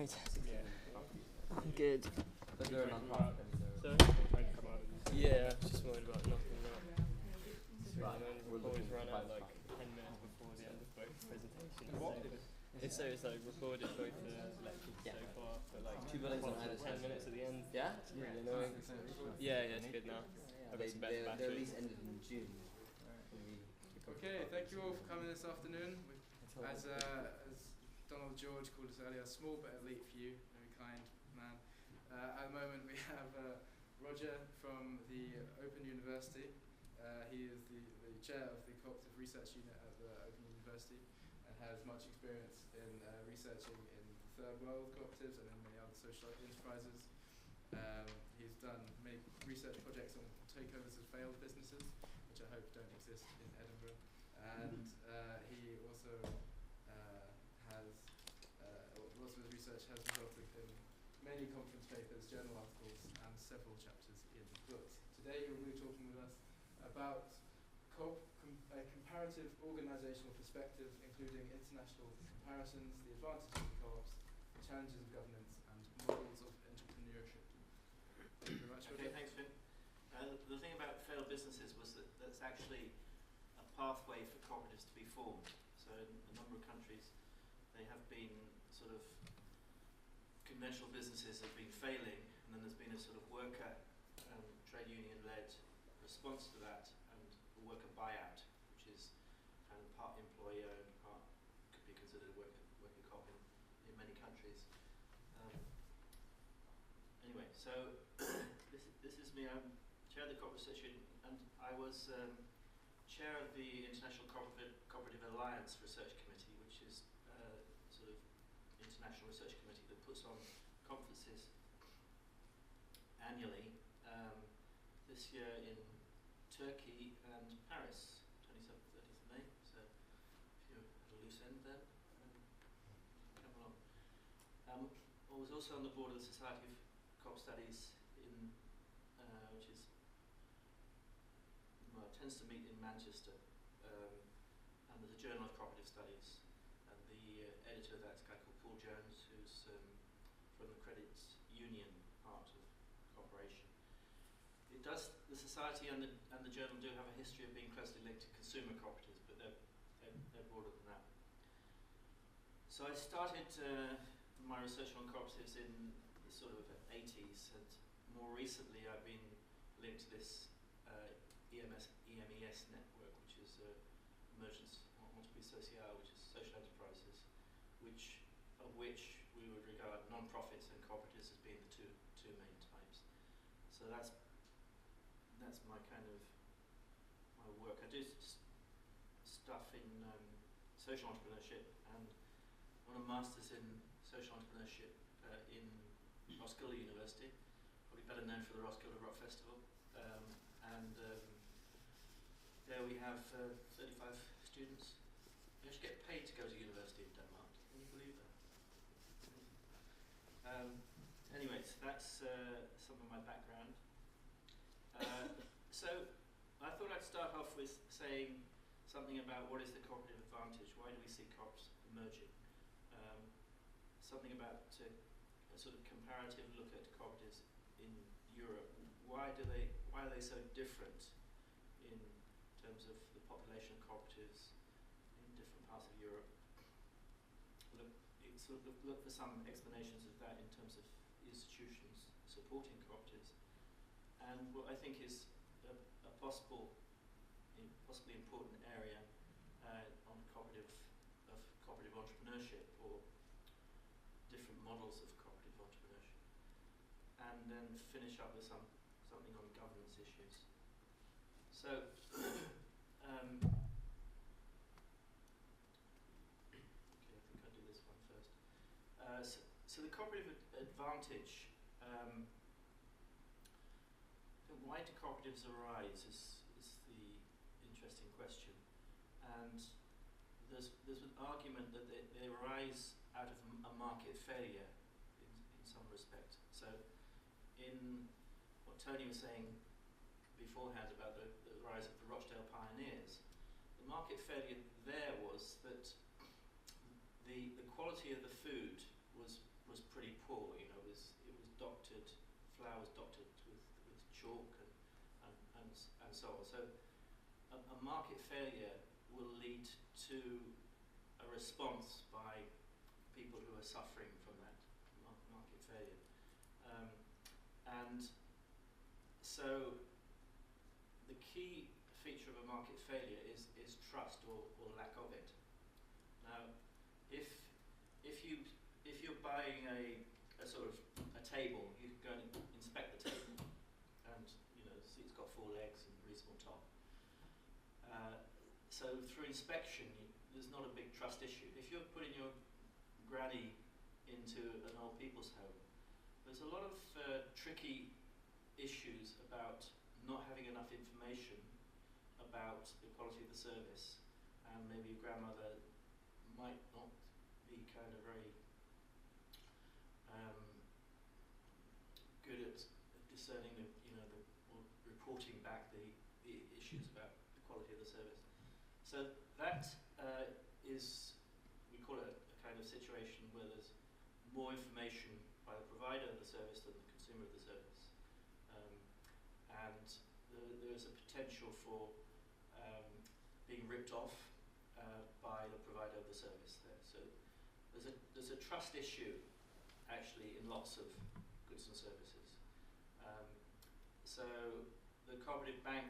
alright? Yeah. I'm good. Sorry? Yeah, I was just worried about knocking out. We've always run out like 10 minutes before the end of both presentations. So it's like recorded both the lectures so far, but like 10 minutes at the end. Yeah? It's really annoying. Yeah, it's good now. I've got some better They battery. release ended in June. Okay, thank you all for coming this afternoon. As Donald George called us earlier, small but elite few, very kind man. At the moment we have Roger from the Open University. He is the chair of the Cooperative Research Unit at the Open University and has much experience in researching in third world cooperatives and in many other social enterprises. He's done many research projects on takeovers of failed businesses, which I hope don't exist in Edinburgh. And he also lots of his research has resulted in many conference papers, journal articles, and several chapters in books. Today he will be talking with us about a comparative organisational perspective, including international comparisons, the advantages of co-ops, the challenges of governance, and models of entrepreneurship. Thank you very much. Okay, thanks, Finn. The thing about failed businesses was that that's actually a pathway for cooperatives to be formed. So in a number of countries, they have been sort of conventional businesses have been failing, and then there's been a sort of worker trade union-led response to that, and a worker buyout, which is kind of part employee-owned, part could be considered a worker co-op in many countries. Anyway, so this is me. I'm chair of the Cooperative Research Unit, and I was chair of the International Cooperative Alliance Research Committee, which is sort of international research committee that puts on conferences annually. This year in Turkey and Paris, 27th, 30th of May. So if you're at a loose end then, come along. I was also on the board of the Society of Co-op Studies in, which is tends to meet in Manchester, and there's a Journal of Cooperative Studies, and the editor of that is a guy called Paul Jones, who's from the credit union part of cooperation. The society and the journal do have a history of being closely linked to consumer cooperatives, but they're broader than that. So I started my research on cooperatives in the sort of 80s, and more recently I've been linked to this EMES network, which is Emergence Entreprise Sociale, which is social enterprises, of which we would regard non-profits and cooperatives as being the two main types. So that's my kind of my work. I do stuff in social entrepreneurship, and I'm a master's in social entrepreneurship in Roskilde University, probably better known for the Roskilde Rock Festival. There we have 35 students. You actually get paid to go to university in Denmark. Can you believe that? Anyways, that's some of my background. So I thought I'd start off with saying something about what is the cooperative advantage. Why do we see co-ops emerging? Something about a sort of comparative look at cooperatives in Europe. Why are they so different in terms of the population of cooperatives in different parts of Europe? Look for some explanations of that in terms of institutions supporting cooperatives, and what I think is a possibly important area on cooperative entrepreneurship, or different models of cooperative entrepreneurship, and then finish up with something on governance issues. So, okay, I think I'll do this one first. So the cooperative advantage. Why do cooperatives arise is the interesting question, and there's an argument that they arise out of a market failure in some respect. So in what Tony was saying beforehand about the rise of the Rochdale Pioneers, the market failure there was that the quality of the food was pretty poor. You know, it was doctored, flowers doctored with chalk and so on. So a market failure will lead to a response by people who are suffering from that market failure. And so the key feature of a market failure is trust or lack of it. Now, if you're buying a sort of a table, you can go and inspect the table, and you know, see it's got 4 legs and reasonable top. So through inspection, there's not a big trust issue. If you're putting your granny into an old people's home, there's a lot of tricky issues about not having enough information about the quality of the service, and maybe your grandmother might not be kind of very good at discerning or reporting back the issues about the quality of the service. So that is, we call it a kind of situation where there's more information by the provider of the service than the consumer of the service. And there's a potential for being ripped off by the provider of the service there. So there's a trust issue actually in lots of goods and services. So the cooperative bank,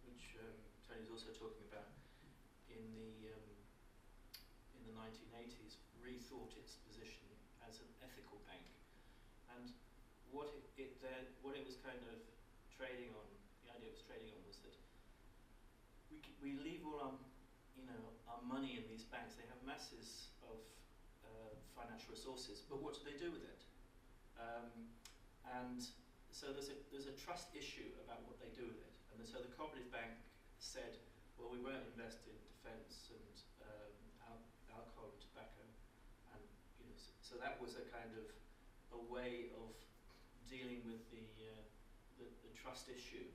which Tony's also talking about, in the 1980s rethought its position as an ethical bank, and what it was kind of trading on, the idea it was trading on, was that we leave all our money in these banks. They have masses of financial resources, but what do they do with it? And so there's a trust issue about what they do with it. And so the cooperative bank said, well, we won't invest in defence and alcohol and tobacco, and so that was a kind of a way of dealing with the trust issue.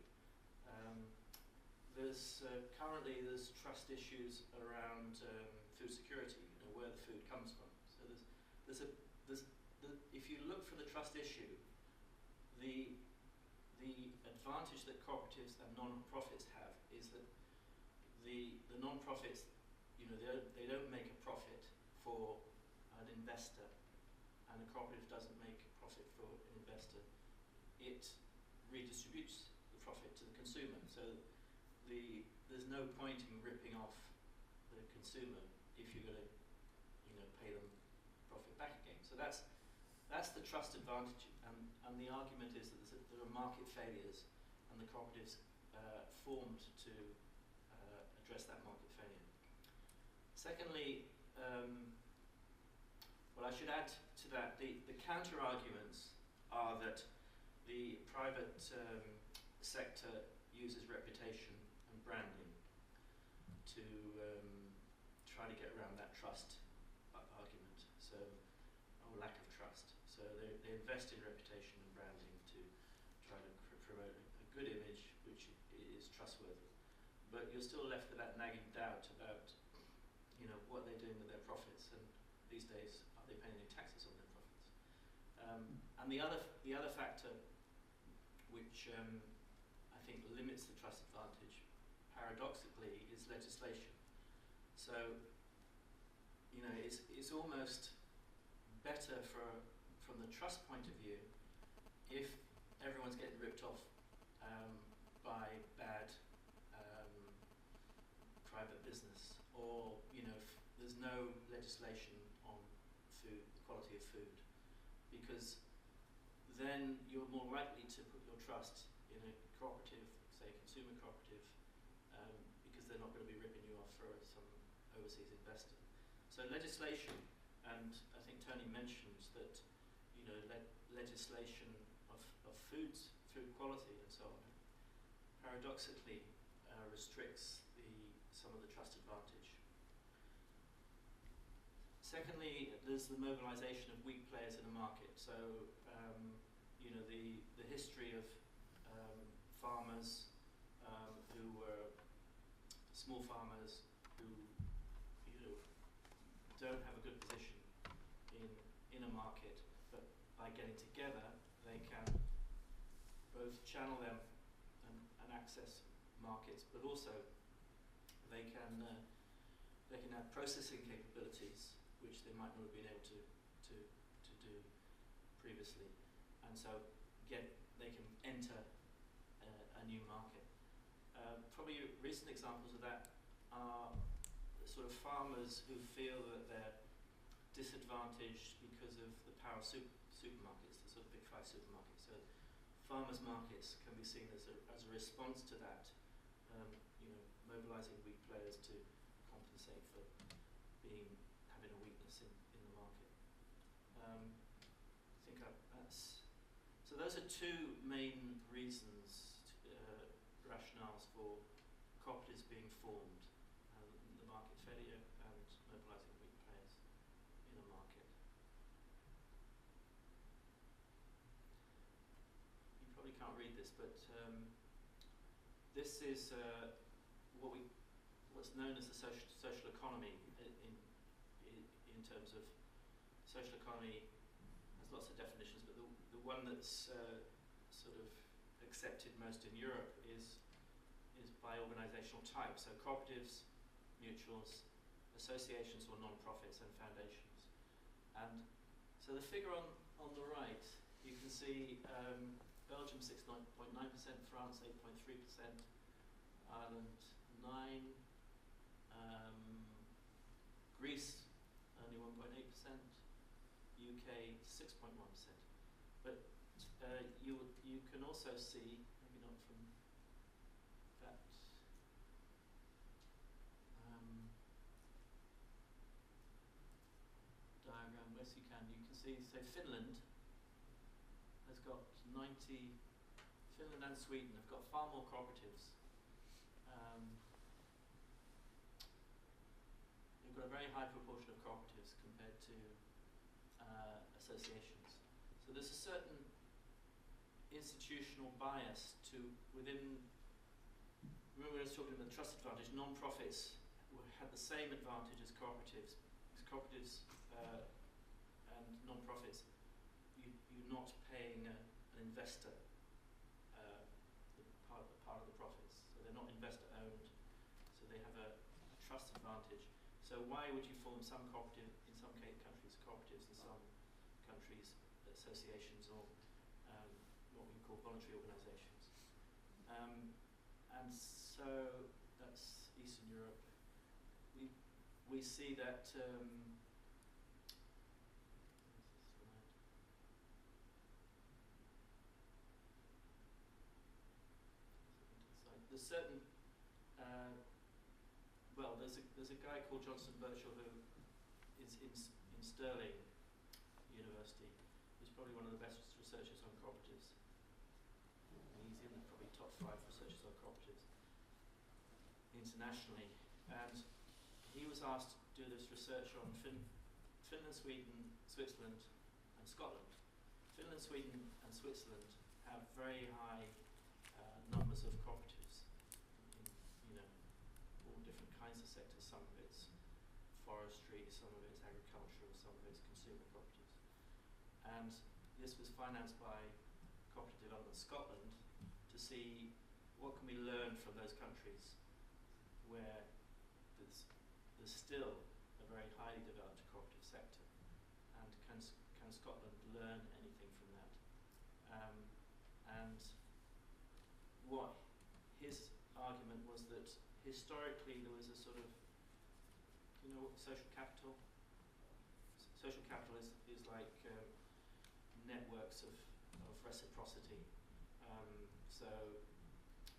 Currently there's trust issues around food security, where the food comes from. So if you look for the trust issue, the advantage that cooperatives and non-profits have is that the non-profits, they don't make a profit for an investor, and a cooperative doesn't make a profit for an investor. It redistributes the profit to the consumer. So there's no point in ripping off the consumer if you're going to pay them profit back again. So that's the trust advantage, and the argument is that there are market failures, and the cooperatives formed to address that market failure. Secondly, I should add to that, the counter arguments are that the private sector uses reputation and branding to try to get around that trust argument, or lack of trust. So they invest in reputation and branding to try to promote a good image which is trustworthy. But you're still left with that nagging doubt about what they're doing with their profits, and these days are they paying any taxes on their profits? And the other factor which I think limits the trust advantage, paradoxically, is legislation. So it's almost better from the trust point of view if everyone's getting ripped off by bad private business, or if there's no legislation on food, the quality of food, because then you're more likely to put your trust in a cooperative, say a consumer cooperative, because they're not going to be ripping you off for some overseas investor. So legislation, and I think Tony mentioned that legislation of food quality and so on, paradoxically restricts some of the trust advantage. Secondly, there's the mobilisation of weak players in the market. So the history of farmers who were small farmers who don't have a good position in a market, by getting together, they can both channel them and access markets, but also they can have processing capabilities which they might not have been able to do previously, and so they can enter a new market. Probably recent examples of that are the sort of farmers who feel that they're disadvantaged because of the power of supermarkets, the sort of big five supermarkets. So farmers' markets can be seen as a response to that, mobilising weak players to compensate for having a weakness in the market. I think that's so. Those are two main reasons, rationales for cooperatives being formed: the market failure and mobilising weak players in a market. You probably can't read this, but this is what's known as the social economy in terms of social economy. Has lots of definitions, but the one that's sort of accepted most in Europe is by organisational type. So cooperatives, mutuals, associations or non-profits, and foundations. And so the figure on the right, you can see Belgium 6.9%, France 8.3%, Ireland 9%, Greece only 1.8%, UK 6.1%. But you can also see, maybe not from that diagram, yes you can see, so Finland has got 90, Finland and Sweden have got far more cooperatives. They've got a very high proportion of cooperatives compared to associations. So there's a certain institutional bias within. Remember, I was talking about the trust advantage. Non-profits had the same advantage as cooperatives. Because cooperatives and non-profits, you're not paying an investor part of the profits. So they're not investor owned. So they have a trust advantage. So why would you form some cooperative in some countries, cooperatives, in some countries, associations, or what we call voluntary organisations? And so that's Eastern Europe. We see that. There's certain. Well, there's a guy called Johnson Birchall who is in Stirling University. He's probably one of the best researchers on cooperatives. And he's in the probably top 5 researchers on cooperatives internationally. And he was asked to do this research on Finland, Sweden, Switzerland, and Scotland. Finland, Sweden, and Switzerland have very high numbers of cooperatives in all different kinds of sectors. Some of it's forestry, some of it's agricultural, some of it's consumer cooperatives. And this was financed by Cooperative Development Scotland to see what can we learn from those countries where there's still a very highly developed cooperative sector, and can Scotland learn anything from that? And what his argument was that historically there was a sort of, social capital. Social capital is like networks of reciprocity. So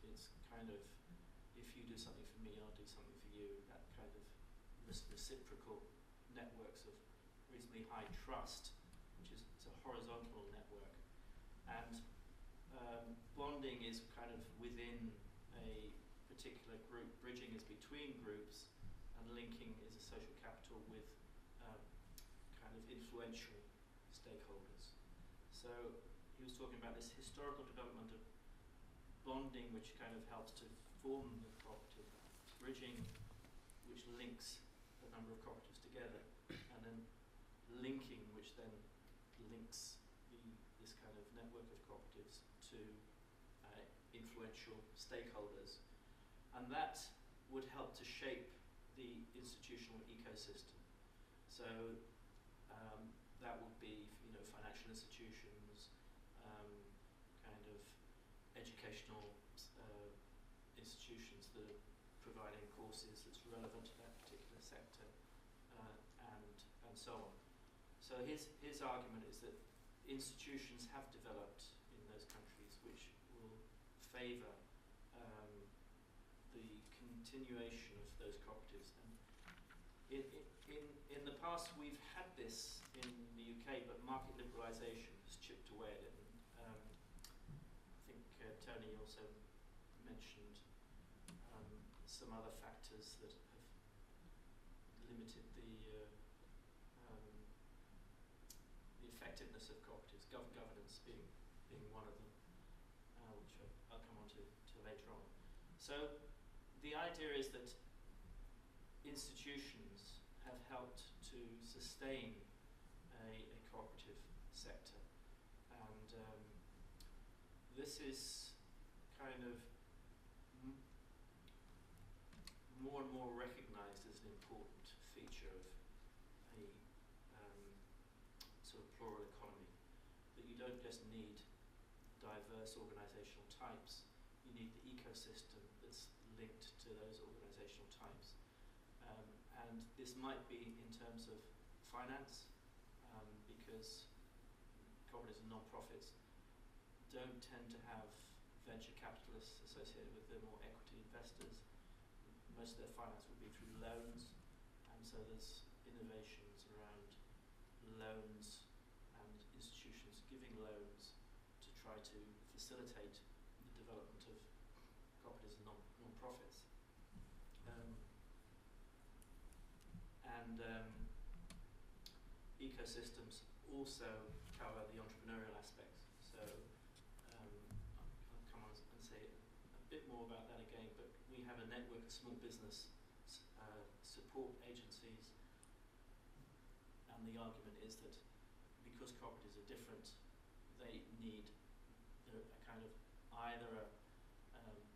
it's kind of, if you do something for me, I'll do something for you. That kind of reciprocal networks of reasonably high trust, which is it's a horizontal network. And bonding is kind of within a particular group. Bridging is between groups, and linking is a social capital with kind of influential stakeholders. So he was talking about this historical development of bonding, which kind of helps to form the cooperative, bridging, which links a number of cooperatives together, and then linking, which then links the network of cooperatives to influential stakeholders, and that would help to shape the institutional ecosystem. So that would be, you know, financial institutions, kind of educational institutions that are providing courses that's relevant to that particular sector, and so on. So his argument is that institutions have developed in those countries which will favour the continuation of those cooperatives. And in the past we've had this in the UK, but market liberalisation has chipped away at it. And, I think Tony also mentioned some other factors that have limited the effectiveness of cooperatives, governance being one of them, which I'll come on to later on. So the idea is that institutions have helped to sustain a cooperative sector, and this is kind of more and more recognised as an important feature of a sort of plural economy, that you don't just need diverse organisational types, you need the ecosystem that's linked to those organisational types. And this might be in terms of finance, because cooperatives and non-profits don't tend to have venture capitalists associated with them or equity investors. Most of their finance would be through loans, and so there's innovations around loans and institutions giving loans to try to facilitate the development of cooperatives and non-profits. Ecosystems also cover the entrepreneurial aspects. So I'll come on and say a bit more about that again, but we have a network of small business support agencies, and the argument is that because cooperatives are different, they need a kind of either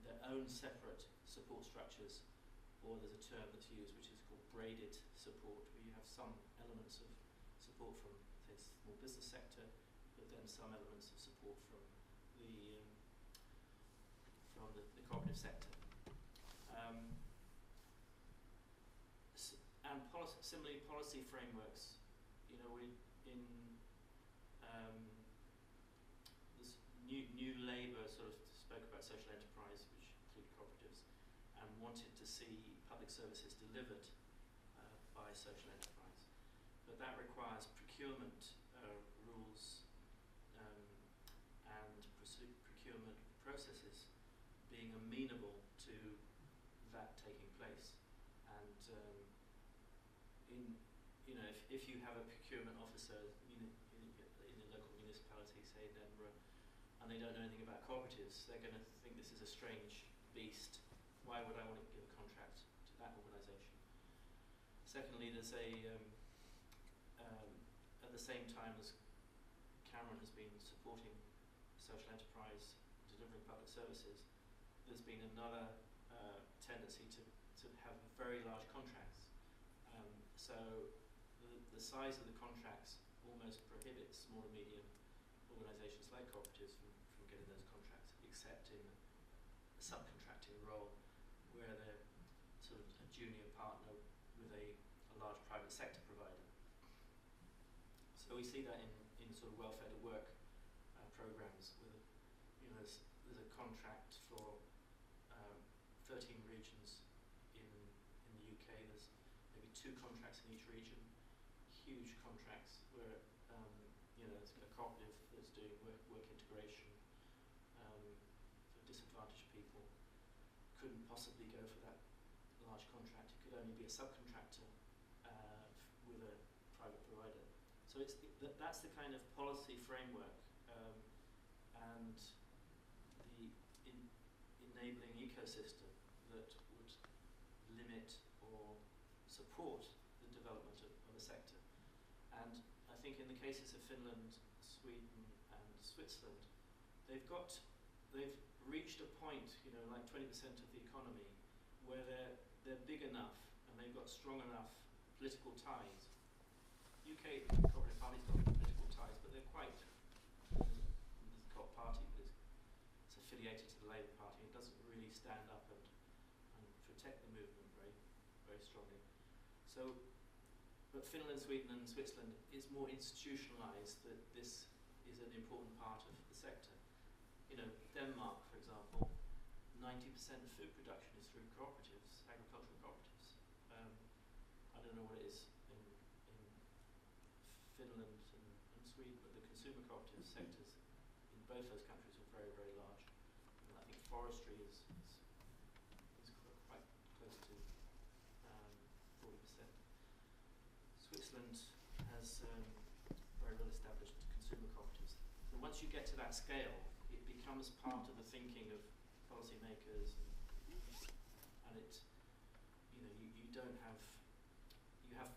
their own separate support structures, or there's a term that's used which is called braided support, where you have some elements of support from, say, the small business sector, but then some elements of support from the cooperative sector. And similarly, policy frameworks. You know, we in this new Labour sort of spoke about social enterprise, which include cooperatives, and wanted to see public services delivered by social enterprise. But that requires procurement rules and procurement processes being amenable to that taking place. And if you have a procurement officer in a local municipality, say in Edinburgh, and they don't know anything about cooperatives, they're going to think this is a strange beast. Why would I want to give a contract to that organisation? Secondly, there's at the same time as Cameron has been supporting social enterprise delivering public services, there's been another tendency to have very large contracts. So the size of the contracts almost prohibits small and medium organisations like cooperatives from getting those contracts, except in a subcontracting role where they're sort of a junior partner with a large private sector provider. So we see that in sort of welfare to work programmes, with there's a contract for 13 regions in the UK. There's maybe 2 contracts in each region, huge contracts where there's a cooperative that's doing work integration for disadvantaged people. Couldn't possibly go for that large contract. It could only be a subcontractor with a private provider. So that's the kind of policy framework and the enabling ecosystem that would limit or support the development of a sector. And I think in the cases of Finland, Sweden and Switzerland, they've reached a point, like 20% of the economy, where they're big enough and they've got strong enough political ties. UK Cooperative Party's got political ties, but they're quite, it's got a party, but it's affiliated to the Labour Party. It doesn't really stand up and protect the movement very, very strongly. So, but Finland, Sweden and Switzerland is more institutionalised that this is an important part of the sector. Denmark, for example, 90% of food production is through cooperatives, agricultural cooperatives. I don't know what it is in Finland and Sweden, but the consumer cooperative sectors in both those countries are very, very large. And I think forestry is quite close to 40%. Switzerland has very well established consumer cooperatives. But once you get to that scale, it becomes part of the thinking of policymakers, and it, you don't have, you have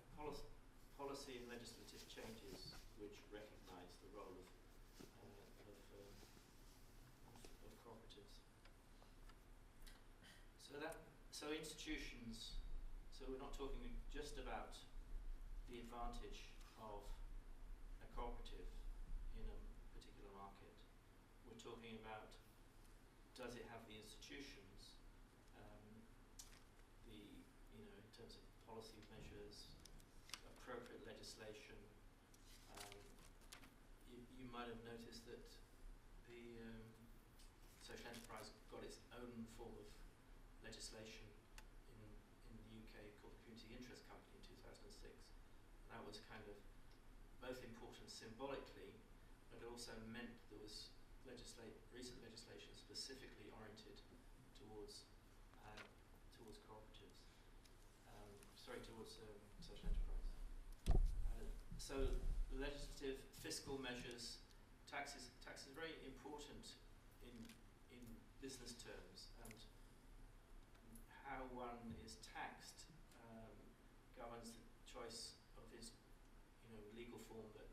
policy and legislative changes which recognise the role of cooperatives. So institutions. So we're not talking just about the advantage of a cooperative in a particular market. We're talking about, does it have the institutions, in terms of policy measures, appropriate legislation. You might have noticed that the social enterprise got its own form of legislation in the UK called the Community Interest Company in 2006. And that was kind of both important symbolically, but it also meant there was recent legislation specifically oriented towards cooperatives. Towards social enterprise. So legislative, fiscal measures, taxes is very important in business terms, and how one is taxed governs the choice of his legal form that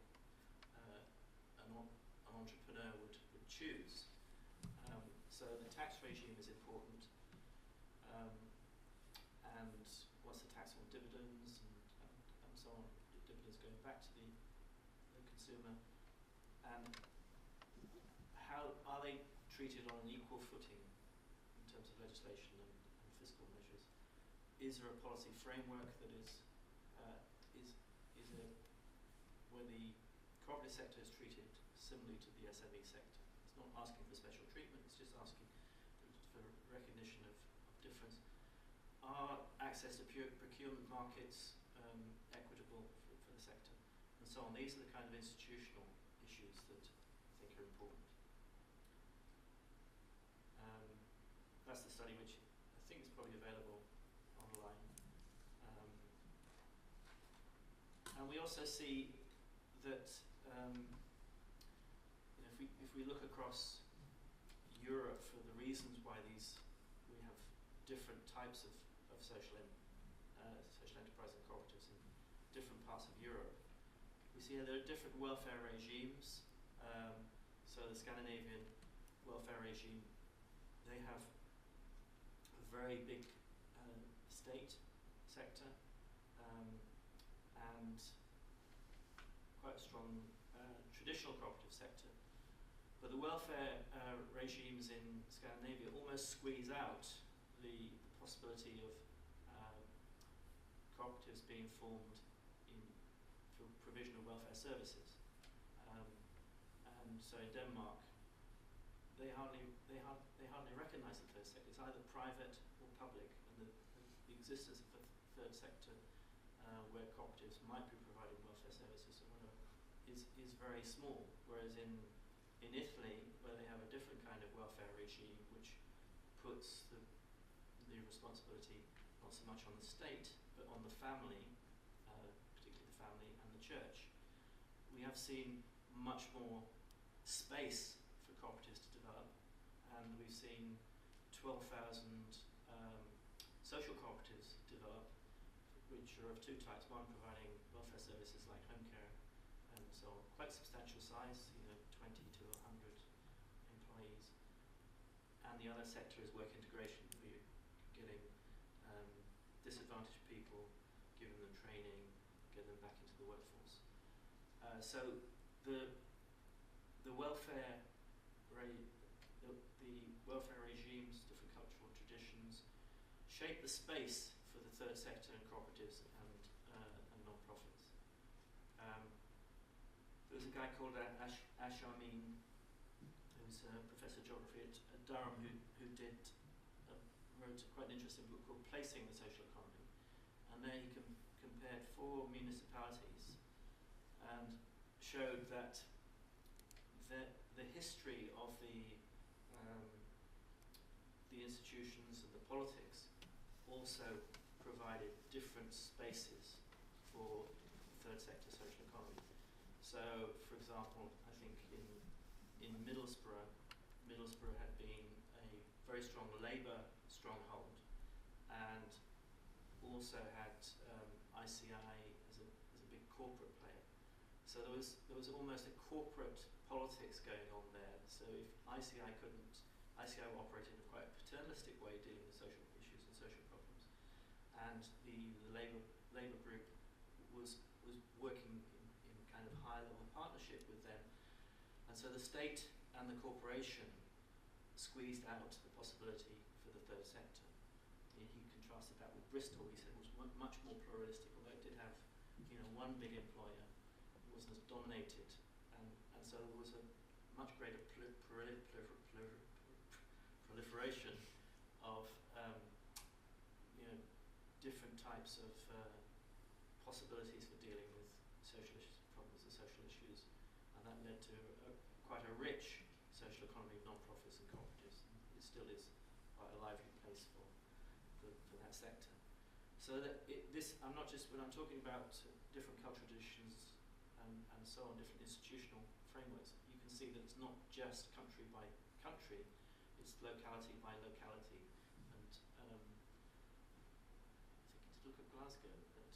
an entrepreneur would choose. So the tax regime is important, and what's the tax on dividends and so on. Dividends going back to the consumer, and how are they treated on an equal footing in terms of legislation and fiscal measures? Is there a policy framework that is where the cooperative sector is treated similarly to the SME sector? It's not asking for special treatment, it's just asking for recognition of difference. Are access to procurement markets equitable for the sector? And so on. These are the kind of institutional issues that I think are important. That's the study, which I think is probably available online. And we also see that if we look across Europe for the reasons why we have different types of social enterprise and cooperatives in different parts of Europe, we see there are different welfare regimes. So the Scandinavian welfare regime, they have a very big state sector and quite a strong traditional cooperative sector. But the welfare regimes in Scandinavia almost squeeze out the possibility of cooperatives being formed for provision of welfare services. And so in Denmark, they hardly recognise the third sector. It's either private or public, and the existence of the third sector, where cooperatives might be providing welfare services or whatever, is very small. Whereas in Italy, where they have a different kind of welfare regime, which puts the responsibility not so much on the state, but on the family, particularly the family and the church, we have seen much more space for cooperatives to develop, and we've seen 12,000 social cooperatives develop, which are of two types. One providing welfare services like home care and so on, quite substantial size, 20 to 100 employees. And the other sector is work integration, where you're getting disadvantaged people, giving them training, getting them back into the workforce. So the welfare regimes, different cultural traditions, shape the space for the third sector and cooperatives and non-profits. There was a guy called Ash Amin, who's a professor of geography at Durham, who wrote quite an interesting book called Placing the Social Economy. And there he compared 4 municipalities and showed that the history of the institutions and the politics also provided different spaces for the third sector social economy. So, for example, I think in Middlesbrough had been a very strong Labour stronghold, and also had ICI as a big corporate player. So there was almost a corporate politics going on there. So if ICI operated in a quite paternalistic way, dealing with social issues and social problems, and the Labour group was working in kind of high level partnership with them, and so the state and the corporation squeezed out the possibility for the third sector. He contrasted that with Bristol. He said it was much more pluralistic, although it did have, one big employer. It wasn't as dominated, and so there was a much greater proliferation of different types of possibilities for dealing with social problems and social issues, and that led to quite a rich social economy of non-profits and cooperatives. It still is quite a lively place for that sector. So that I'm not just, when I'm talking about different cultural traditions and so on, different institutional frameworks, you can see that it's not just country by country, it's locality by locality. And I think to look at Glasgow, but I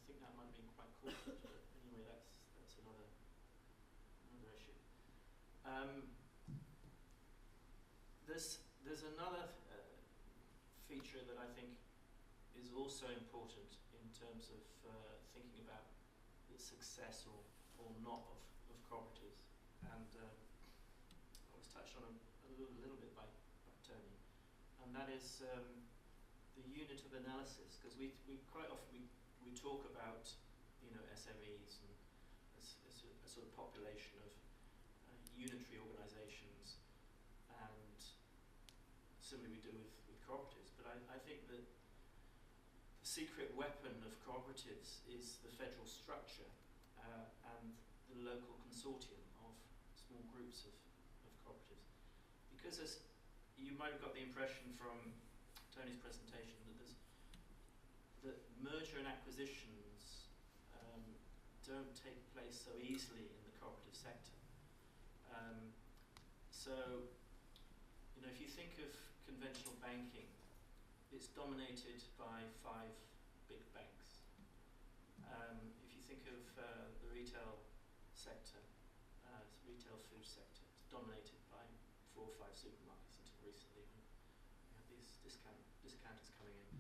think that might have been quite corporate, but anyway, that's another issue. There's another feature that I think is also important in terms of thinking about the success or not of cooperatives, and it was touched on a little bit by Tony, and that is the unit of analysis, because we quite often we talk about SMEs and a sort of population of unitary organisations, and similarly we do with cooperatives. But I think that the secret weapon of cooperatives is the federal structure and the local consortium of small groups of cooperatives. Because as you might have got the impression from Tony's presentation that merger and acquisitions don't take place so easily in the cooperative sector. So, if you think of conventional banking, it's dominated by 5 big banks. If you think of the retail sector, retail food sector, it's dominated by 4 or 5 supermarkets until recently, when you have these discounters coming in.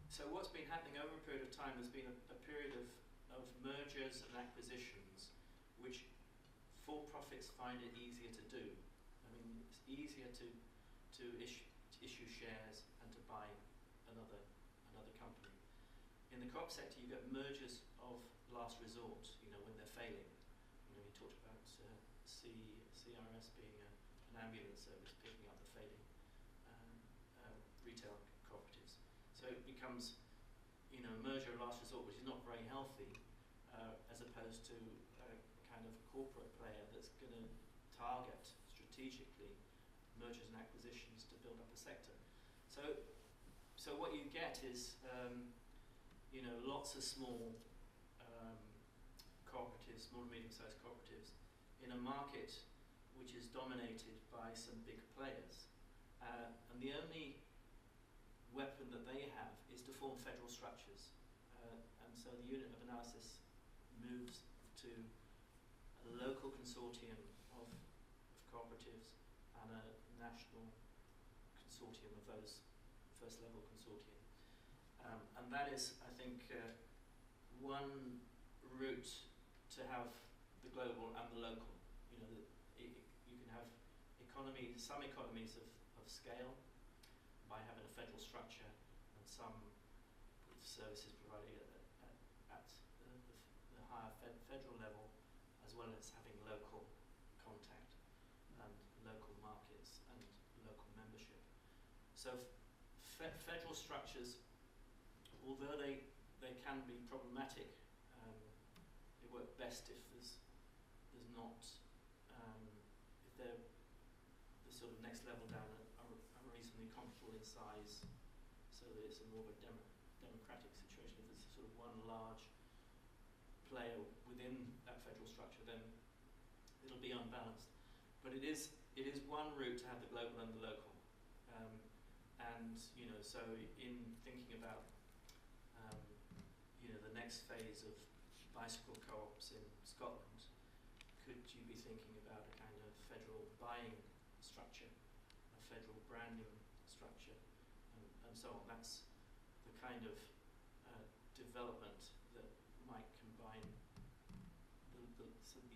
So what's been happening over a period of time, there's been a period of mergers and acquisitions, which for-profits find it easier to do. I mean, it's easier to issue shares and to buy another company. In the crop sector, you get mergers of last resort, when they're failing. You talked about CRS being an ambulance service picking up the failing retail cooperatives. So it becomes, a merger of last resort, which is not very healthy, as opposed to a kind of corporate player that's going to target strategically mergers and acquisitions to build up a sector. So what you get is, lots of small cooperatives, small and medium-sized cooperatives, in a market which is dominated by some big players. And the only weapon that they have is to form federal structures. And so the unit of analysis moves to local consortium of cooperatives and a national consortium of those first level consortium. And that is, I think, one route to have the global and the local. You know, you can have some economies of scale by having a federal structure and some services provided at the higher federal level, as well as having local contact and local markets and local membership. So federal structures, although they can be problematic, they work best if there's not if they're the sort of next level down are reasonably comparable in size, so that it's a more of a democratic situation. If there's sort of one large player within that federal structure, then it'll be unbalanced. But it is one route to have the global and the local. And you know, so in thinking about you know, the next phase of bicycle co-ops in Scotland, could you be thinking about a kind of federal buying structure, a federal branding structure, and so on? That's the kind of development that might combine the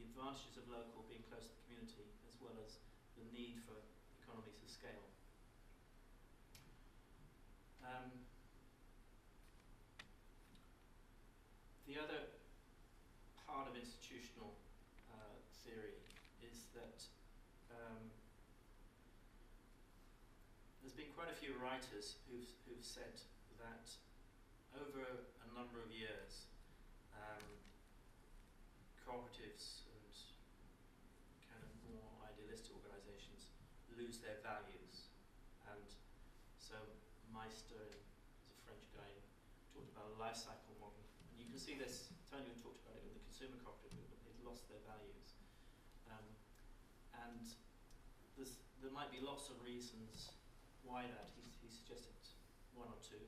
advantages of local, being close to the community, as well as the need for economies of scale. The other part of institutional theory is that there's been quite a few writers who've said that over a number of years, cooperatives and kind of more idealistic organisations lose their values, and so Meister, who's a French guy, talked about a life cycle model. And you can see this, Tony talked about it in the consumer cooperative movement, they've lost their values. And there might be lots of reasons why that. He suggested one or two.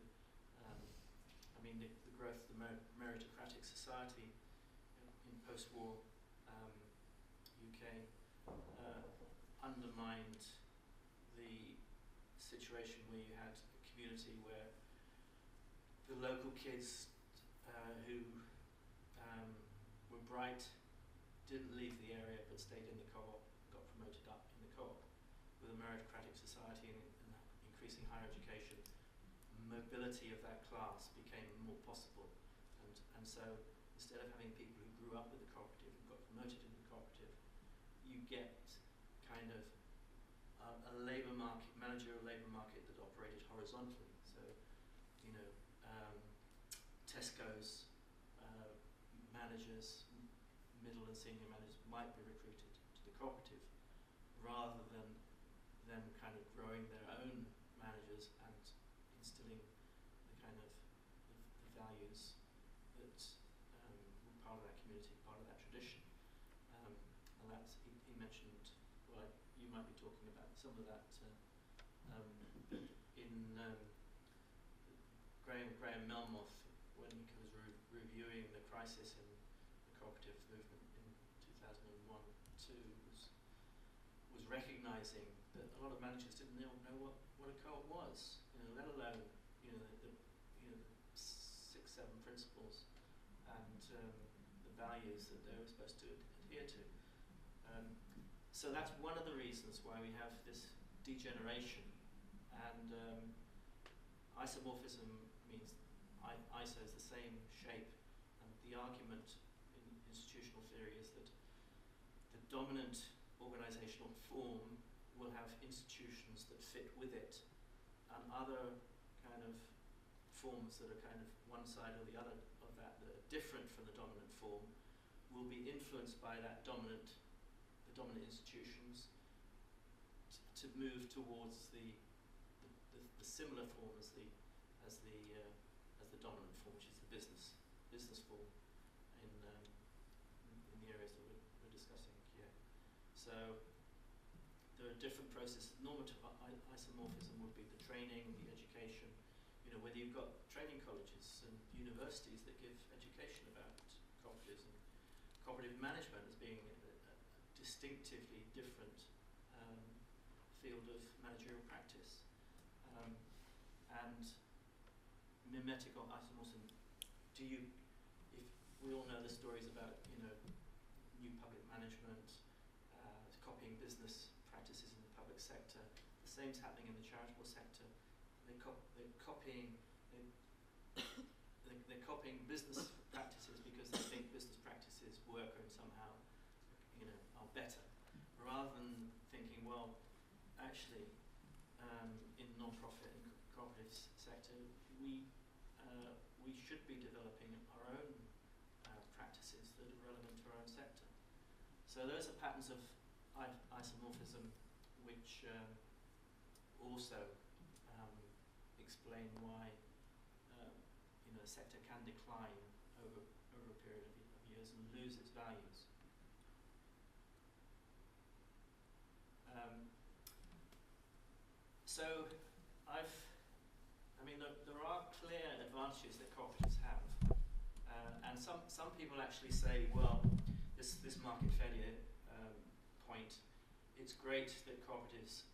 I mean, the growth of the meritocratic society in post-war UK undermined the situation where you had a community where the local kids who were bright didn't leave the area but stayed in the co-op, got promoted up in the co-op. With a meritocratic society and increasing higher education, mobility of that class became more possible, and so instead of having people who grew up with the cooperative and got promoted in the cooperative, you get kind of a labour market, managerial labour market that operated horizontally. So, you know, Tesco's managers, middle and senior managers, might be recruited to the cooperative rather than them kind of growing their own managers and instilling the kind of the values that were part of that community, part of that tradition. And that's, he mentioned, well, you might be talking about some of that in Graham Melmoth, when he was reviewing the crisis in the cooperative movement in 2001-2, was recognising that a lot of managers didn't know what a co-op was, you know, let alone the 6-7 principles and the values that they were supposed to adhere to. So that's one of the reasons why we have this degeneration, and isomorphism means iso is the same shape, and the argument in institutional theory is that the dominant organisational form will have institutions that fit with it, and other kind of forms that are kind of one side or the other of that are different from the dominant form will be influenced by that dominant institutions to move towards the similar form as the dominant form, which is the business form in the areas that we're discussing here. So there are different processes. Normative isomorphism would be the training, the education. You know, whether you've got training colleges and universities that give education about cooperatives and cooperative management as being distinctively different field of managerial practice, and mimetic isomorphism. Do you, if we all know the stories about, you know, new public management, copying business practices in the public sector, the same's happening in the charitable sector. They're copying business practices because they think business practices work and somehow, you know, are better, rather than thinking, well, actually, in the non-profit and cooperative sector, we should be developing our own practices that are relevant to our own sector. So those are patterns of isomorphism which also explain why you know, the sector can decline over a period of years and lose its values. So there are clear advantages that cooperatives have, and some people actually say, well, this market failure point, it's great that cooperatives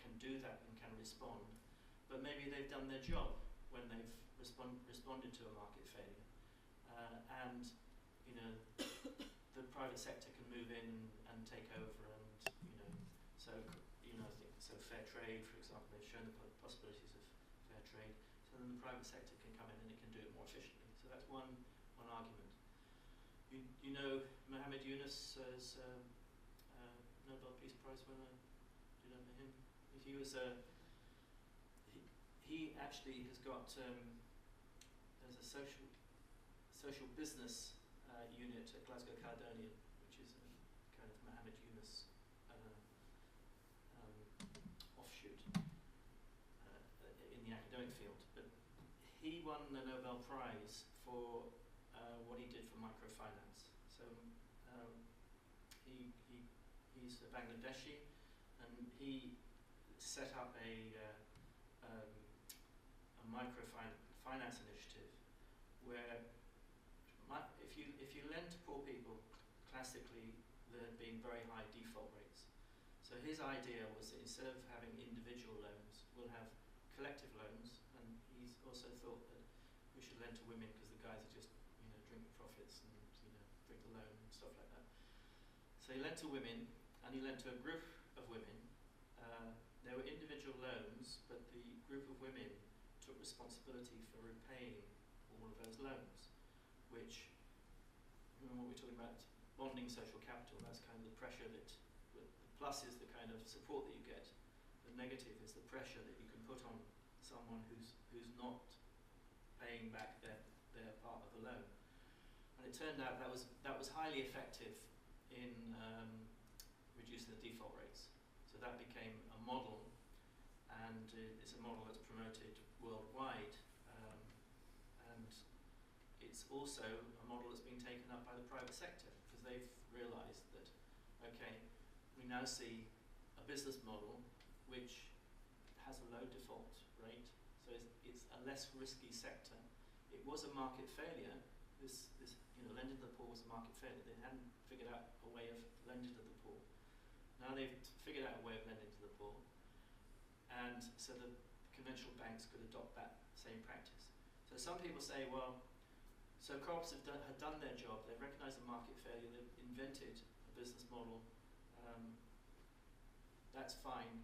can do that and can respond, but maybe they've done their job when they've responded to a market failure, and you know, the private sector can move in and take over, and you know, so fair trade, for example, they've shown the possibilities of fair trade. So then the private sector can come in and it can do it more efficiently. So that's one argument. You know Muhammad Yunus as Nobel Peace Prize winner. Do you know him? He was he actually has got there's a social business unit at Glasgow Caledonian, which is a kind of Muhammad Yunus offshoot in the academic field. But he won the Nobel Prize for what he did for microfinance. So he's a Bangladeshi, and he set up a microfinance initiative where if you lend to poor people, classically there have been very high default rates. So his idea was that instead of having individual loans, we'll have collective loans, and he's also thought that we should lend to women because the guys are just, you know, drink the profits and, you know, drink the loan and stuff like that. So he lent to women, and he lent to a group of women. There were individual loans, but the group of women took responsibility for repaying all of those loans, which, remember what we were talking about, bonding social capital, that's kind of the pressure that, the plus is the kind of support that you get, the negative is the pressure that you can put on someone who's not paying back their part of the loan. And it turned out that was highly effective in reducing the default rates. So that became a model, and it's a model that's promoted worldwide, and it's also a model that's been taken up by the private sector, because they've realised that, okay, we now see a business model which has a low default rate, so it's a less risky sector. It was a market failure. This you know, lending to the poor was a market failure. They hadn't figured out a way of lending to the poor. Now they've figured out a way of lending to the poor, and so the conventional banks could adopt that same practice. So some people say, well, so cooperatives have done their job, they've recognised the market failure, they've invented a business model, that's fine.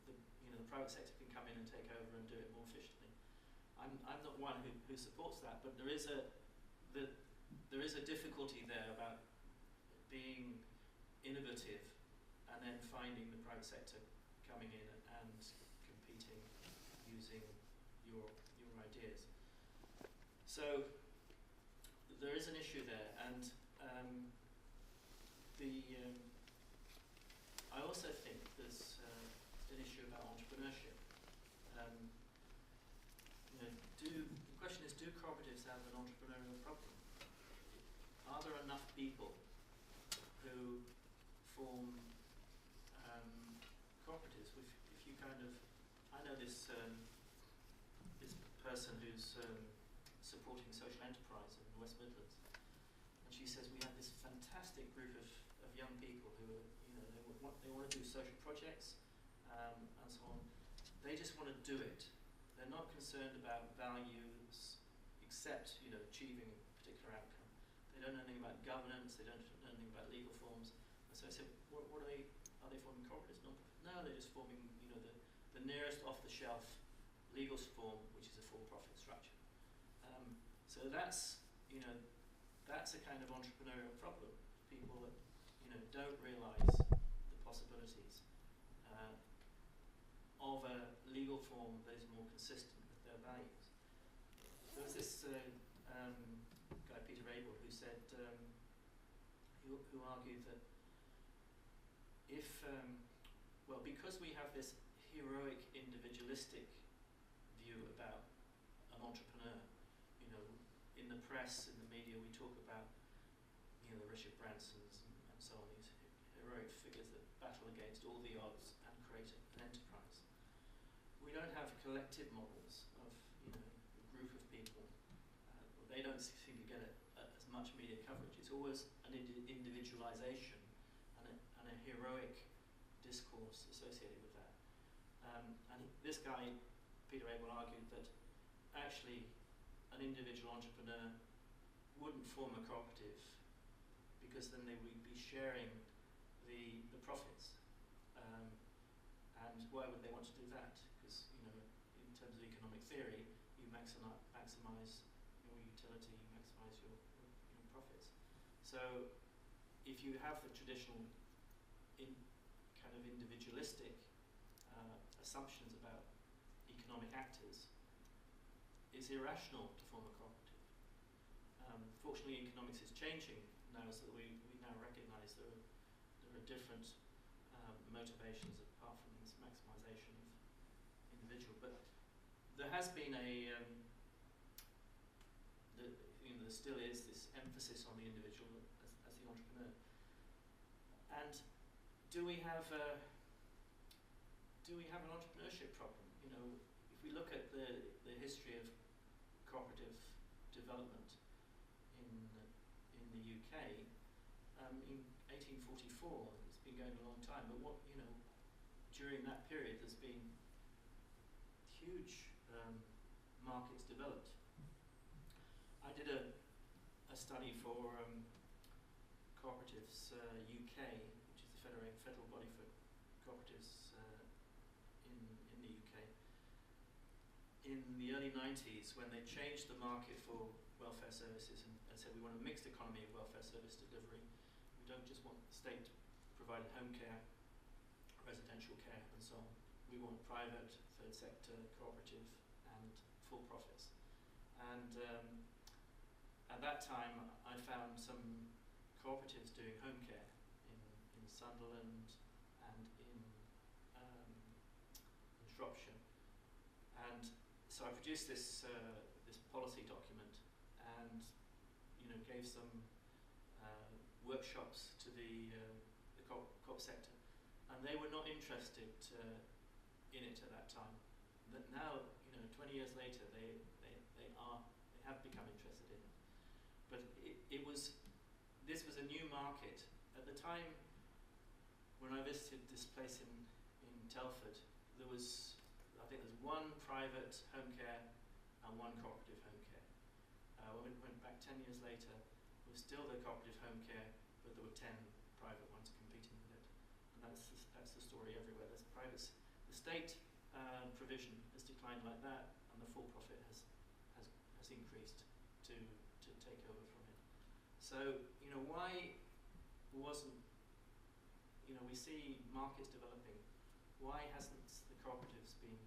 The private sector can come in and take over and do it more efficiently. I'm not one who supports that, but there is a difficulty there about being innovative and then finding the private sector coming in and competing using your ideas. So there is an issue there, and I also think there's an issue about entrepreneurship. The question is, do cooperatives have an entrepreneurial problem? Are there enough people who form cooperatives? If you kind of, I know this person who's supporting social enterprise in the West Midlands, and she says we have this fantastic group of young people who are, they want to do social projects and so on. They just want to do it. They're not concerned about values, except achieving a particular outcome. They don't know anything about governance. They don't know anything about legal forms. And so I said, what are they? Are they forming cooperatives? No, they're just forming the nearest off-the-shelf legal form, which is a for-profit structure. So that's a kind of entrepreneurial problem. People that don't realise the possibilities of a legal form that is more consistent with their values. There was this guy, Peter Abel, who said, who argued that if, because we have this heroic individualistic view about an entrepreneur, in the press, in the media, we talk about, the Richard Bransons and so on, these heroic figures that battle against all the odds and create an enterprise. We don't have collective models of, a group of people. They don't seem to get as much media coverage. It's always an individualization and a heroic discourse associated with that. This guy, Peter Abel, argued that actually an individual entrepreneur wouldn't form a cooperative because then they would be sharing the profits. And why would they want to do that? Because in terms of economic theory, you maximize your utility, you maximize your profits. So if you have the traditional kind of individualistic assumptions about economic actors, it's irrational to form a cooperative. Fortunately, economics is changing now, so that we now recognise there are different motivations apart from this maximisation of individual. But there has been there still is this emphasis on the individual as the entrepreneur. And do we have an entrepreneurship problem? If we look at the history of cooperative development in the UK, in 1844, it's been going a long time, but during that period there's been huge markets developed. I did a study for Cooperatives UK, which is the federal body for cooperatives in the UK. In the early 90s, when they changed the market for welfare services and said we want a mixed economy of welfare service delivery, we don't just want the state providing home care, residential care and so on. We want private, third sector, cooperative and full profits. And at that time I found some cooperatives doing home care in Sunderland and in Shropshire. And so I produced this policy document and gave some workshops to the co-op sector, and they were not interested in it at that time. But now, 20 years later, they have become interested in it. But this was a new market at the time. When I visited this place in Telford, there was, I think there's one private home care and one cooperative home care. When we went back 10 years later, it was still the cooperative home care, but there were 10 private ones competing with it. And that's the story everywhere. There's privates. The state provision has declined like that, and the full profit has increased to take over from it. So why wasn't we see markets developing? Why hasn't the cooperatives been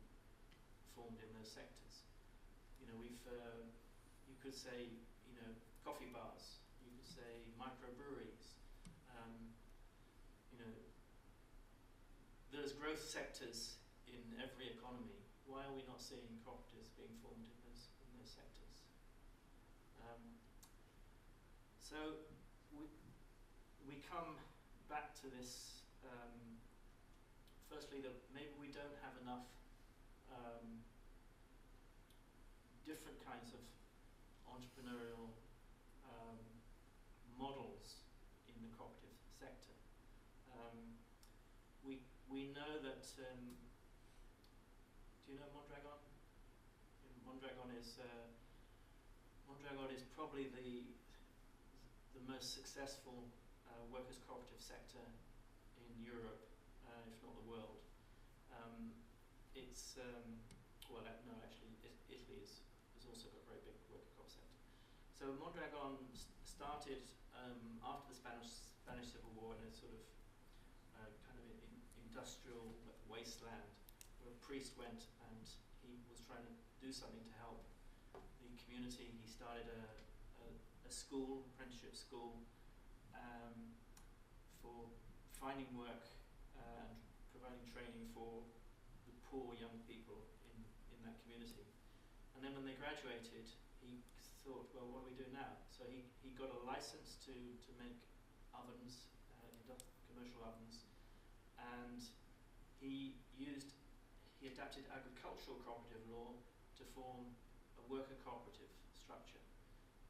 formed in those sectors? You could say, coffee bars. You could say microbreweries. There's growth sectors in every economy. Why are we not seeing cooperatives being formed in those sectors? So we come back to this. Firstly, that maybe we don't have enough different kinds of entrepreneurial models in the cooperative sector. we know that, do you know Mondragon? Mondragon is probably the most successful workers' cooperative sector in Europe, if not the world. It's well, no, actually, Italy has also got a very big worker co-op sector. So Mondragon started after the Spanish Civil War in a sort of kind of industrial wasteland, where a priest went and he was trying to do something to help the community. He started a school, apprenticeship school, for finding work and providing training for the poor young people in that community. And then when they graduated, he thought, well, what do we do now? So he got a license to make ovens, commercial ovens, and he adapted agricultural cooperative law to form a worker cooperative structure.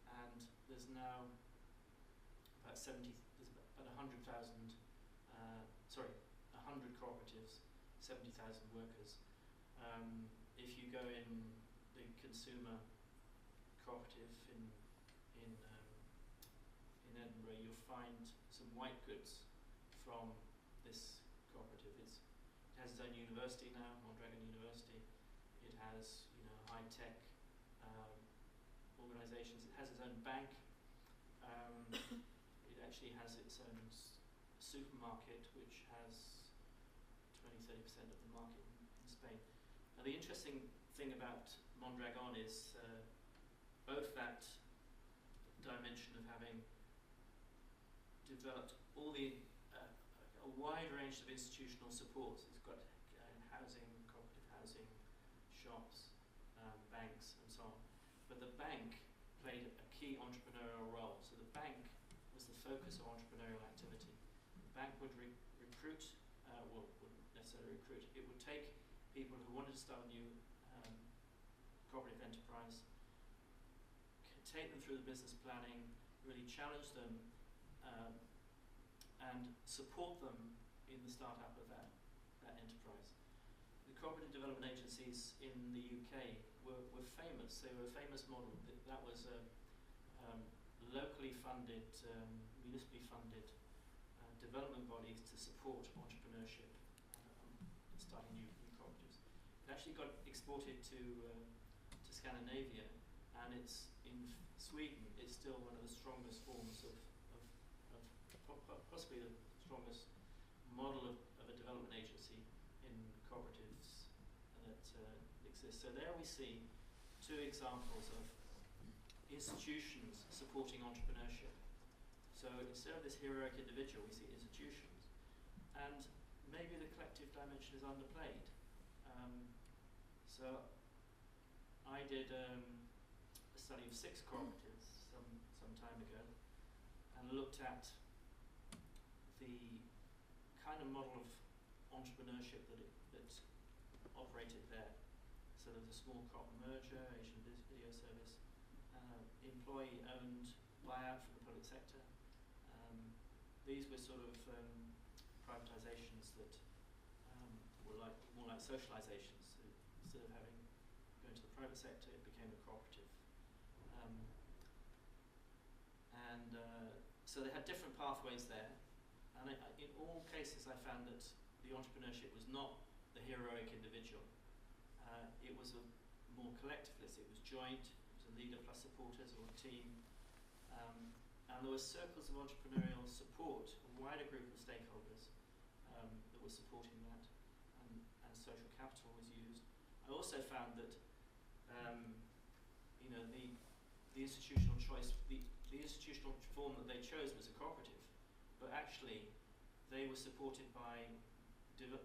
And there's now about 100,000, 100 cooperatives, 70,000 workers. If you go in the consumer cooperative in Edinburgh, you'll find some white goods from this cooperative. It has its own university now, Mondragon University. It has, high-tech organisations. It has its own bank. It actually has its own supermarket, which has 20-30% of the market in Spain. Now, the interesting thing about Mondragon is both that dimension of having developed all the a wide range of institutional supports. It's got housing, cooperative housing, shops, banks, and so on. But the bank played a key entrepreneurial role. So the bank was the focus of entrepreneurial activity. The bank would recruit, wouldn't necessarily recruit, it would take people who wanted to start a new cooperative enterprise, take them through the business planning, really challenge them, and support them in the startup of that enterprise. The cooperative development agencies in the UK were famous. They were a famous model. That was locally funded, municipally funded development bodies to support entrepreneurship and starting new cooperatives. It actually got exported to Scandinavia, and it's in Sweden. It's still one of the strongest forms of possibly the strongest model of a development agency in cooperatives that exists. So there we see two examples of institutions supporting entrepreneurship. So instead of this heroic individual, we see institutions. And maybe the collective dimension is underplayed. So I did a study of 6 cooperatives some time ago and looked at the kind of model of entrepreneurship that operated there. So there was a small co-op merger, Asian Video Service, employee-owned buyout from the public sector. These were sort of privatizations that were more like socializations. So instead of going to the private sector, it became a cooperative. So they had different pathways there. And in all cases, I found that the entrepreneurship was not the heroic individual. It was a more collectivist. It was joint. It was a leader plus supporters or a team. And there were circles of entrepreneurial support, a wider group of stakeholders that were supporting that, and social capital was used. I also found that the institutional choice, the institutional form that they chose was a cooperative, but actually they were supported by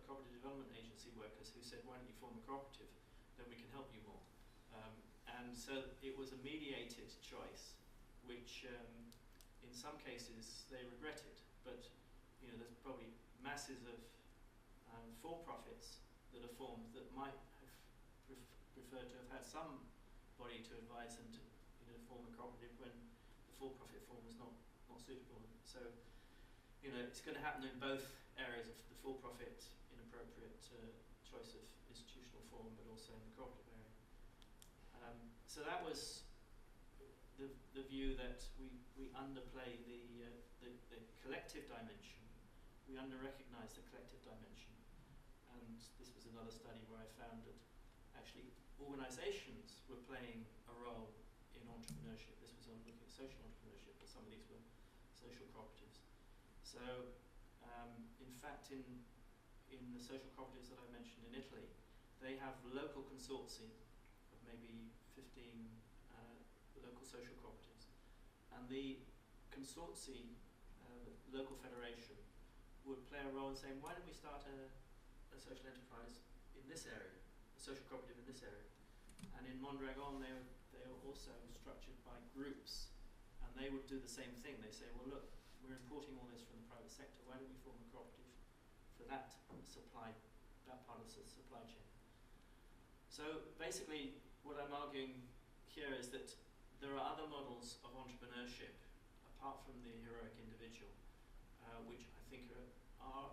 cooperative development agency workers who said, why don't you form a cooperative, then we can help you more. And so it was a mediated choice, which in some cases they regretted, but there's probably masses of for-profits that are formed that might have preferred to have had somebody to advise them to form a cooperative when the for-profit form was not suitable. So it's going to happen in both areas of the for-profit in a appropriate choice of institutional form, but also in the cooperative area. So that was the view that we underplay the collective dimension. We under-recognise the collective dimension. And this was another study where I found that actually organisations were playing a role in entrepreneurship. This was on looking at social entrepreneurship, but some of these were social cooperatives. So, in fact, in the social cooperatives that I mentioned in Italy, they have local consortia of maybe 15 local social cooperatives. And the consortia, local federation, would play a role in saying, why don't we start a social enterprise in this area, a social cooperative in this area? And in Mondragon, they were also structured by groups, and they would do the same thing. They say, well, look, we're importing all this from the private sector. Why don't we form a cooperative for that part of the supply chain? So basically, what I'm arguing here is that there are other models of entrepreneurship apart from the heroic individual, which I think are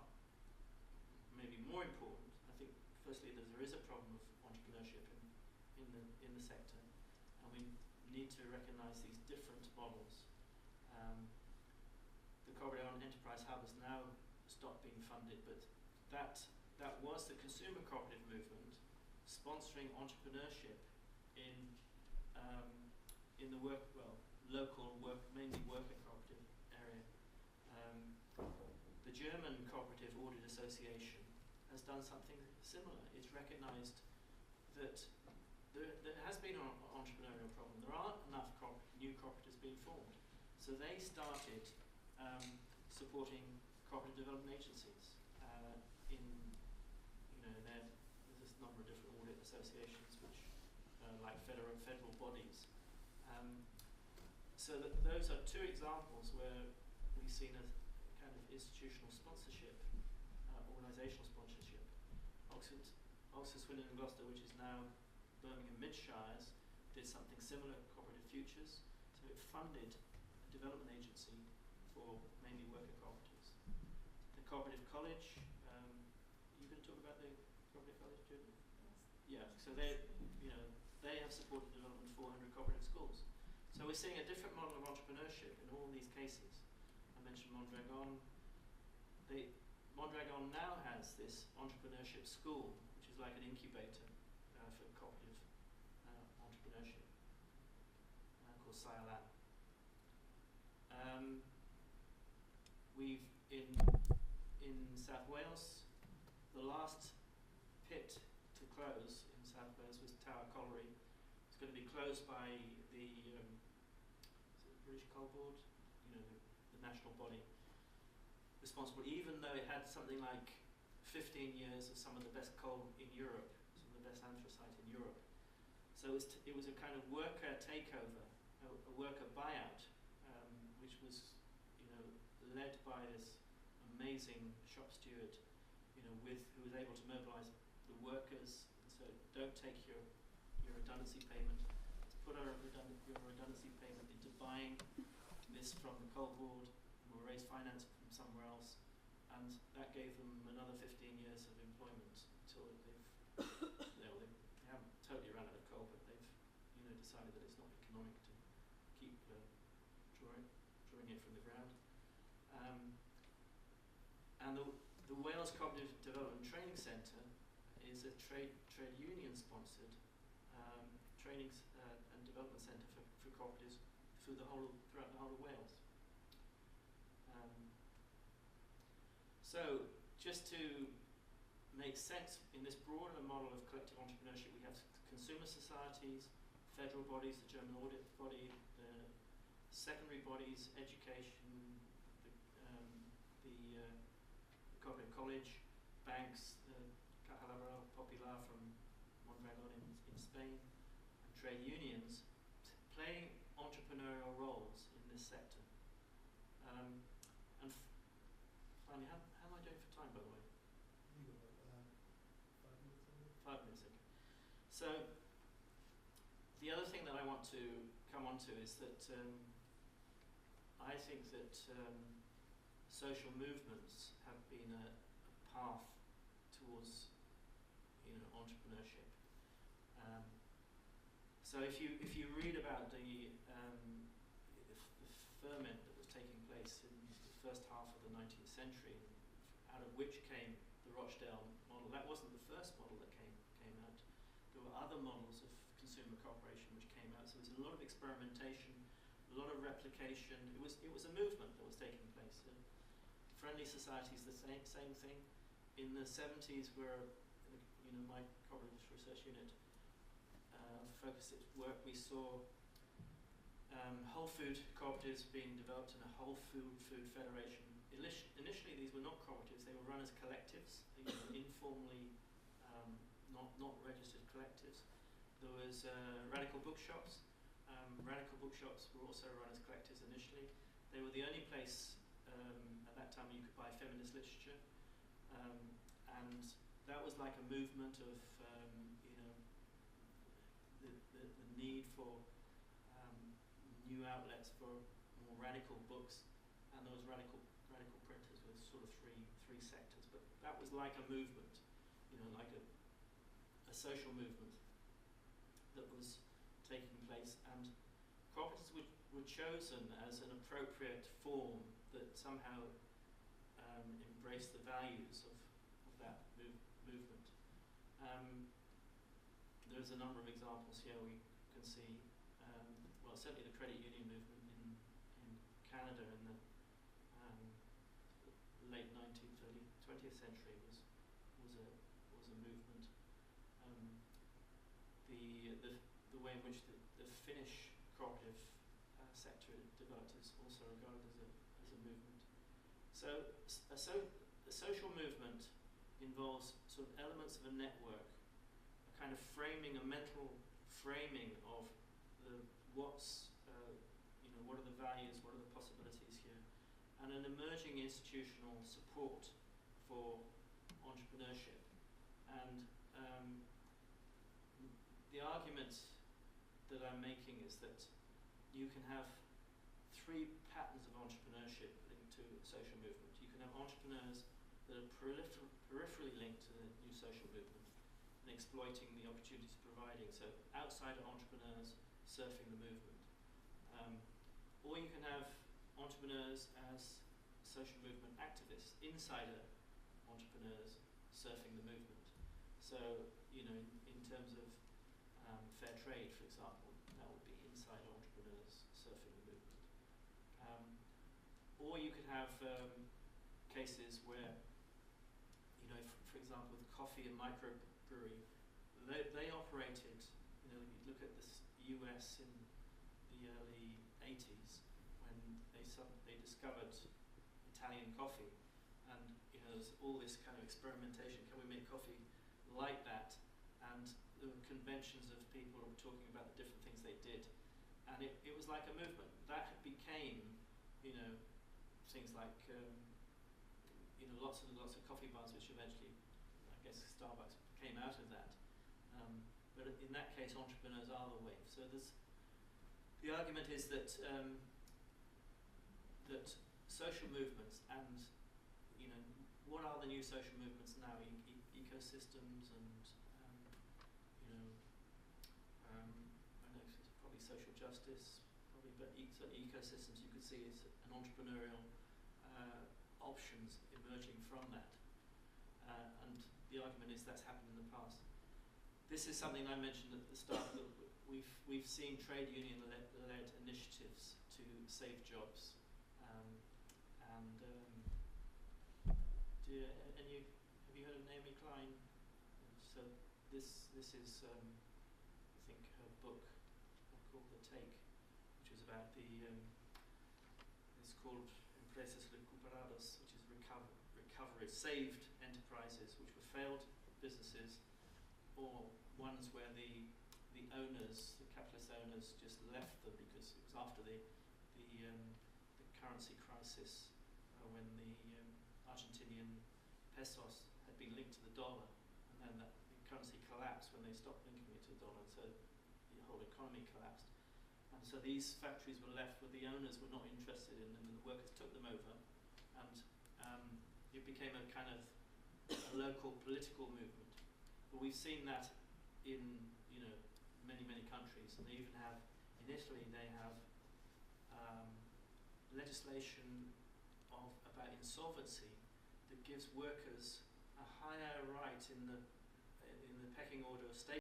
maybe more important. I think, firstly, there is a problem of entrepreneurship in the sector, and we need to recognise these different models. The Cooperative Enterprise Hub has now stopped being funded, but that was the consumer cooperative movement sponsoring entrepreneurship in the local mainly worker cooperative area. The German Cooperative Audit Association has done something similar. It's recognised that there has been an entrepreneurial problem. There aren't enough new cooperatives being formed. So they started supporting cooperative development agencies there's a number of different audit associations which like federal bodies. So those are two examples where we've seen a kind of institutional sponsorship, organisational sponsorship. Oxford, Swindon and Gloucester, which is now Birmingham Midshires, did something similar, Cooperative Futures. So it funded a development agency for mainly worker cooperatives. The Cooperative College, you going to talk about the Cooperative College, Julie? Yeah, so they have supported development of 400 cooperative schools. So we're seeing a different model of entrepreneurship in all these cases. I mentioned Mondragon. Mondragon now has this entrepreneurship school, which is like an incubator for cooperative entrepreneurship, called SciLab. We've in South Wales, the last pit to close in South Wales was Tower Colliery. It's going to be closed by the British Coal Board, the national body responsible, even though it had something like 15 years of some of the best coal in Europe, some of the best anthracite in Europe. So it was a kind of worker takeover, a worker buyout, which was led by this amazing shop steward, who was able to mobilise the workers. And so don't take your redundancy payment. Let's put your redundancy payment into buying this from the coal board, and we'll raise finance from somewhere else. And that gave them another 15 years of employment until they haven't totally run out of coal, but they've decided that it's not economic to keep drawing it from the ground. And the Wales Cooperative Development Training Centre is a trade union sponsored training and development centre for cooperatives throughout the whole of Wales. So just to make sense in this broader model of collective entrepreneurship, we have consumer societies, federal bodies, the German audit body, the secondary bodies, education, the Cooperative College, banks, Caja Laboral Popular from Mondragon in Spain, and trade unions playing entrepreneurial roles in this sector. And finally, how am I doing for time, by the way? You got 5 minutes on it? 5 minutes, okay. So the other thing that I want to come on to is that I think that social movements have been a path to towards, entrepreneurship. So if you read about the ferment that was taking place in the first half of the 19th century, out of which came the Rochdale model, that wasn't the first model that came out. There were other models of consumer cooperation which came out. So there's a lot of experimentation, a lot of replication. It was a movement that was taking place. Friendly Society is the same thing. In the 70s, where my cooperative research unit focused its work, we saw whole food cooperatives being developed in a whole food federation. Initially, these were not cooperatives; they were run as collectives, informally, not registered collectives. There was radical bookshops. Radical bookshops were also run as collectives initially. They were the only place at that time you could buy feminist literature, and that was like a movement of the need for new outlets for more radical books, and those radical printers with sort of three sectors. But that was like a movement, like a social movement that was taking place, and cooperatives were chosen as an appropriate form that somehow embraced the values of that movement. There's a number of examples here we can see. Well, certainly the credit union movement in Canada in the late 19th, early 20th century was a movement. The way in which the Finnish cooperative sector developed is also regarded as a movement. So a social movement involves sort of elements of a network, a kind of framing, a mental framing of what are the values, what are the possibilities here, and an emerging institutional support for entrepreneurship. And the argument that I'm making is that you can have three patterns of entrepreneurship linked to a social movement. You can have entrepreneurs that are peripherally linked to the new social movement and exploiting the opportunities providing, so outsider entrepreneurs surfing the movement. Or you can have entrepreneurs as social movement activists, insider entrepreneurs surfing the movement. So, in terms of fair trade, for example, that would be insider entrepreneurs surfing the movement. Or you could have cases where, for example, with coffee and microbrewery, they operated, you look at this US in the early 80s when they discovered Italian coffee, and there's all this kind of experimentation. Can we make coffee like that? And there were conventions of people talking about the different things they did, and it was like a movement that became, things like lots and lots of coffee bars, which eventually, I guess, Starbucks came out of that. But in that case, entrepreneurs are the wave. So the argument is that that social movements and what are the new social movements now? Ecosystems and I know it's probably social justice, probably, but certainly ecosystems you could see is an entrepreneurial options emerging from that, and the argument is that's happened in the past. This is something I mentioned at the start, that we've seen trade union-led initiatives to save jobs, have you heard of Naomi Klein? So this is I think her book called The Take, which is about it's called Empresas Recuperadas, which is recovery, saved enterprises which were failed businesses, or ones where the owners, the capitalist owners, just left them because it was after the currency crisis, when the Argentinian pesos had been linked to the dollar, and then the currency collapsed when they stopped linking it to the dollar, so the whole economy collapsed. And so these factories were left where the owners were not interested in them, and the workers took them over, and it became a kind of a a local political movement. But we've seen that in, you know, many countries, and they even have, in Italy, they have legislation about insolvency that gives workers a higher right in the pecking order of state